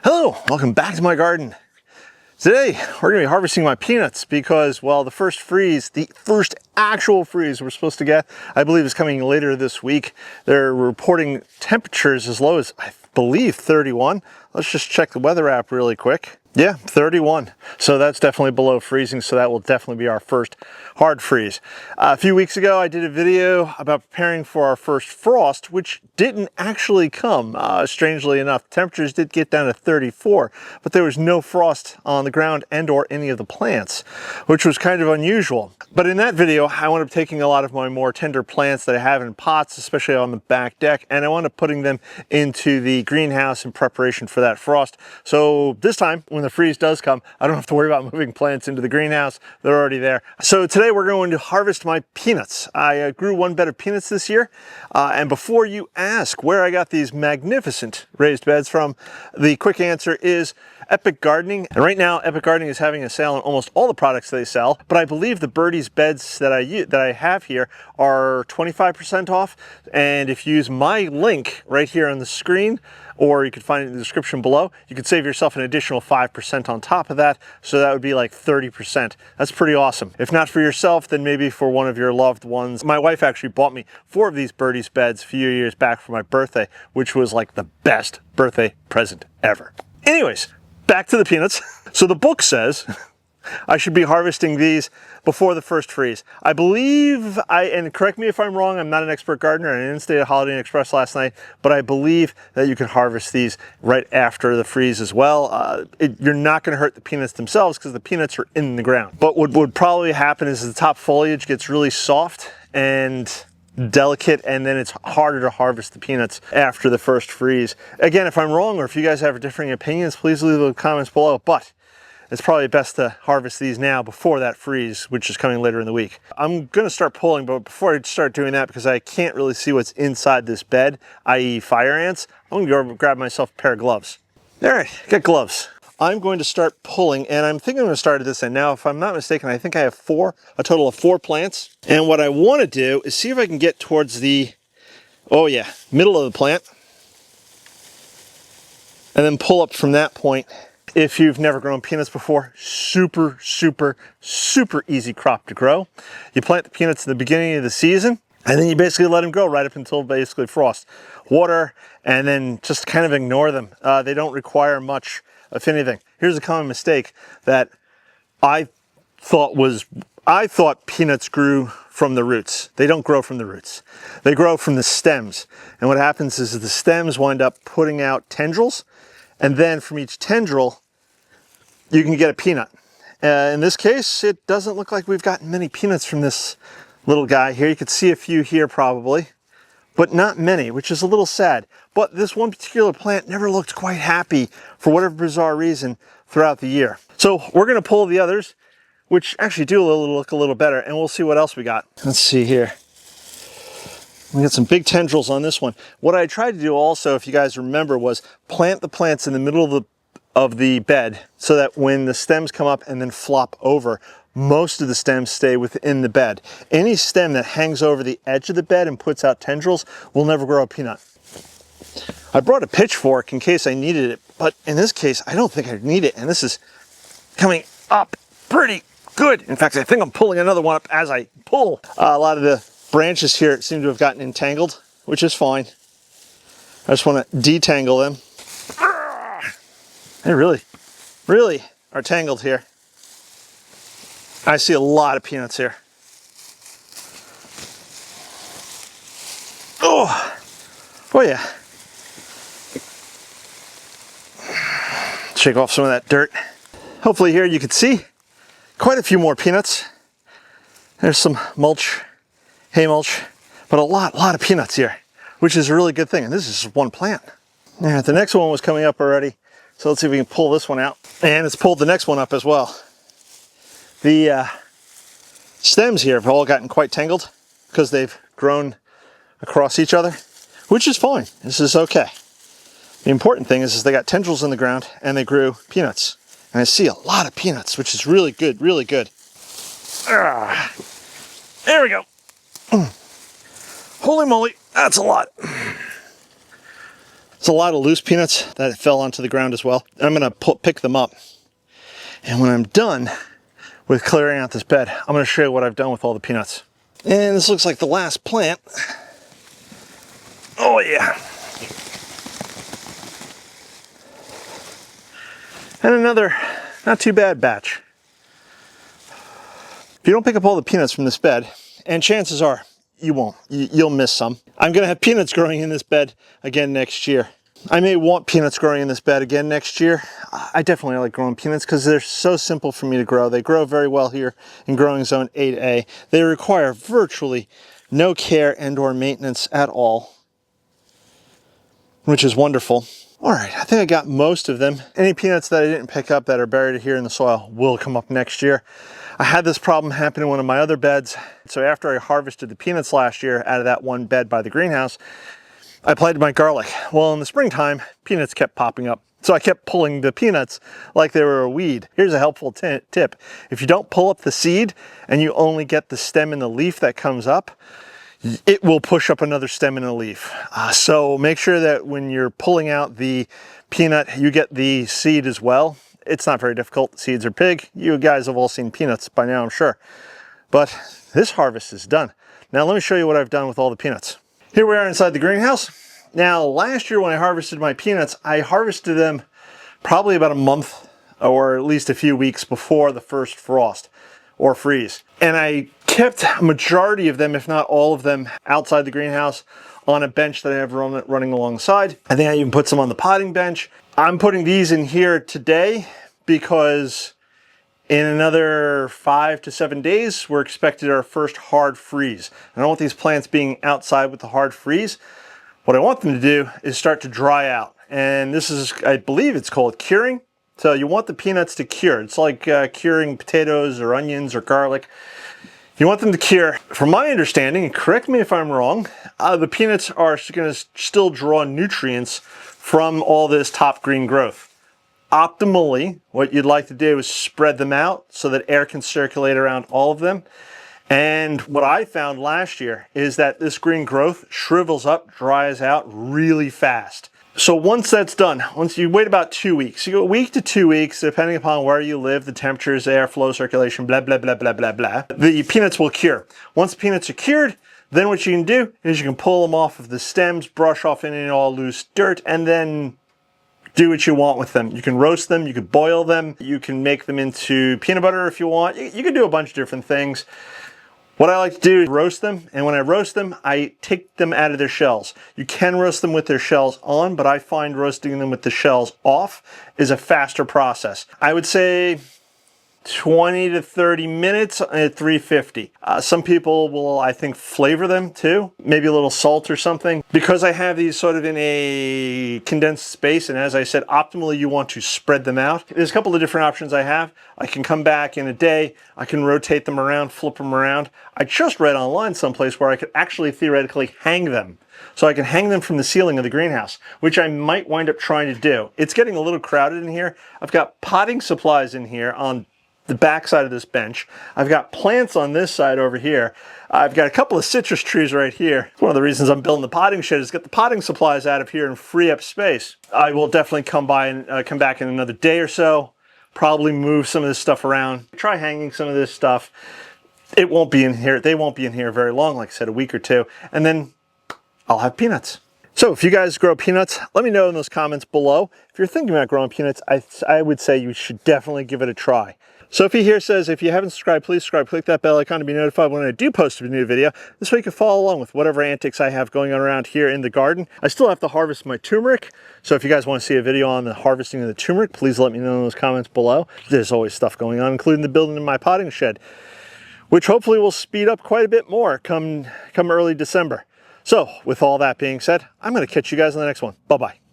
Hello, welcome back to my garden. Today, we're gonna be harvesting my peanuts because, well, the first actual freeze we're supposed to get, I believe is coming later this week. They're reporting temperatures as low as, I believe, 31. Let's just check the weather app really quick. Yeah, 31. So that's definitely below freezing, so that will definitely be our first hard freeze. A few weeks ago, I did a video about preparing for our first frost, which didn't actually come. Strangely enough, temperatures did get down to 34, but there was no frost on the ground and or any of the plants, which was kind of unusual. But in that video, I wound up taking a lot of my more tender plants that I have in pots, especially on the back deck, and I wound up putting them into the greenhouse in preparation for that frost. So this time, when the freeze does come, I don't have to worry about moving plants into the greenhouse. They're already there. So today we're going to harvest my peanuts. I grew one bed of peanuts this year. And before you ask where I got these magnificent raised beds from, the quick answer is Epic Gardening. And right now, Epic Gardening is having a sale on almost all the products they sell, but I believe the Birdie's beds that I have here are 25% off. And if you use my link right here on the screen, or you could find it in the description below, you could save yourself an additional 5% on top of that. So that would be like 30%. That's pretty awesome. If not for yourself, then maybe for one of your loved ones. My wife actually bought me 4 of these Birdie's beds a few years back for my birthday, which was like the best birthday present ever. Anyways, back to the peanuts. So the book says I should be harvesting these before the first freeze. I believe, and correct me if I'm wrong, I'm not an expert gardener, and I didn't stay at Holiday Inn Express last night, but I believe that you can harvest these right after the freeze as well. You're not gonna hurt the peanuts themselves because the peanuts are in the ground. But what would probably happen is the top foliage gets really soft and delicate, and then it's harder to harvest the peanuts after the first freeze. Again, if I'm wrong or if you guys have differing opinions, please leave the comments below, but it's probably best to harvest these now before that freeze, which is coming later in the week. I'm gonna start pulling, but before I start doing that, because I can't really see what's inside this bed, i.e. fire ants, I'm gonna go grab myself a pair of gloves. All right, get gloves. I'm going to start pulling, and I'm thinking I'm gonna start at this end. Now, if I'm not mistaken, I think I have a total of 4 plants. And what I wanna do is see if I can get towards the, oh yeah, middle of the plant, and then pull up from that point. If you've never grown peanuts before, super, super, super easy crop to grow. You plant the peanuts in the beginning of the season, and then you basically let them grow right up until basically frost. Water, and then just kind of ignore them. They don't require much, if anything. Here's a common mistake that I thought peanuts grew from the roots. They don't grow from the roots. They grow from the stems. And what happens is the stems wind up putting out tendrils, and then from each tendril, you can get a peanut. In this case, it doesn't look like we've gotten many peanuts from this little guy here. You could see a few here probably, but not many, which is a little sad. But this one particular plant never looked quite happy for whatever bizarre reason throughout the year. So we're gonna pull the others, which actually do look a little better, and we'll see what else we got. Let's see here. We got some big tendrils on this one. What I tried to do also, if you guys remember, was plant the plants in the middle of the bed so that when the stems come up and then flop over, most of the stems stay within the bed. Any stem that hangs over the edge of the bed and puts out tendrils will never grow a peanut. I brought a pitchfork in case I needed it, but in this case, I don't think I need it, and this is coming up pretty good. In fact, I think I'm pulling another one up as I pull. A lot of the branches here seem to have gotten entangled, which is fine. I just want to detangle them. They really are tangled here. I see a lot of peanuts here. Oh yeah. Shake off some of that dirt. Hopefully here you can see quite a few more peanuts. There's some mulch, hay mulch, but a lot of peanuts here, which is a really good thing. And this is just one plant. Yeah, the next one was coming up already. So let's see if we can pull this one out. And it's pulled the next one up as well. The stems here have all gotten quite tangled because they've grown across each other, which is fine. This is okay. The important thing is they got tendrils in the ground and they grew peanuts. And I see a lot of peanuts, which is really good, really good. There we go. Holy moly, that's a lot. It's a lot of loose peanuts that fell onto the ground as well. I'm gonna pick them up. And when I'm done with clearing out this bed, I'm gonna show you what I've done with all the peanuts. And this looks like the last plant. Oh yeah. And another not too bad batch. If you don't pick up all the peanuts from this bed, and chances are you won't, you'll miss some. I'm gonna have peanuts growing in this bed again next year. I may want peanuts growing in this bed again next year. I definitely like growing peanuts because they're so simple for me to grow. They grow very well here in growing zone 8A. They require virtually no care and or maintenance at all, which is wonderful. All right, I think I got most of them. Any peanuts that I didn't pick up that are buried here in the soil will come up next year. I had this problem happen in one of my other beds. So after I harvested the peanuts last year out of that one bed by the greenhouse, I planted my garlic. Well, in the springtime, peanuts kept popping up. So I kept pulling the peanuts like they were a weed. Here's a helpful tip. If you don't pull up the seed and you only get the stem and the leaf that comes up, it will push up another stem and a leaf. So make sure that when you're pulling out the peanut, you get the seed as well. It's not very difficult. The seeds are big. You guys have all seen peanuts by now, I'm sure. But this harvest is done. Now let me show you what I've done with all the peanuts. Here we are inside the greenhouse. Now, last year when I harvested my peanuts, I harvested them probably about a month or at least a few weeks before the first frost or freeze. And I kept a majority of them, if not all of them, outside the greenhouse on a bench that I have running alongside. I think I even put some on the potting bench. I'm putting these in here today because in another 5 to 7 days, we're expected our first hard freeze. I don't want these plants being outside with the hard freeze. What I want them to do is start to dry out. And this is, I believe it's called curing. So you want the peanuts to cure. It's like curing potatoes or onions or garlic. You want them to cure. From my understanding, and correct me if I'm wrong, the peanuts are going to still draw nutrients from all this top green growth. Optimally, what you'd like to do is spread them out so that air can circulate around all of them. And what I found last year is that this green growth shrivels up, dries out really fast. So once that's done, once you wait about 2 weeks, you go a week to 2 weeks, depending upon where you live, the temperatures, airflow, circulation, blah, blah, blah, blah, blah, blah, the peanuts will cure. Once the peanuts are cured, then what you can do is you can pull them off of the stems, brush off any and all loose dirt, and then do what you want with them. You can roast them, you can boil them, you can make them into peanut butter if you want. You can do a bunch of different things. What I like to do is roast them, and when I roast them, I take them out of their shells. You can roast them with their shells on, but I find roasting them with the shells off is a faster process. I would say 20 to 30 minutes at 350. Some people will, I think, flavor them too. Maybe a little salt or something. Because I have these sort of in a condensed space, and as I said, optimally you want to spread them out. There's a couple of different options I have. I can come back in a day. I can rotate them around, flip them around. I just read online someplace where I could actually theoretically hang them. So I can hang them from the ceiling of the greenhouse, which I might wind up trying to do. It's getting a little crowded in here. I've got potting supplies in here on the back side of this bench. I've got plants on this side over here. I've got a couple of citrus trees right here. One of the reasons I'm building the potting shed is to get the potting supplies out of here and free up space. I will definitely come by and come back in another day or so, probably move some of this stuff around, try hanging some of this stuff. It won't be in here. They won't be in here very long, like I said, a week or two, and then I'll have peanuts. So if you guys grow peanuts, let me know in those comments below. If you're thinking about growing peanuts, I would say you should definitely give it a try. Sophie here says, if you haven't subscribed, please subscribe. Click that bell icon to be notified when I do post a new video. This way you can follow along with whatever antics I have going on around here in the garden. I still have to harvest my turmeric. So if you guys want to see a video on the harvesting of the turmeric, please let me know in those comments below. There's always stuff going on, including the building of my potting shed, which hopefully will speed up quite a bit more come early December. So with all that being said, I'm going to catch you guys in the next one. Bye-bye.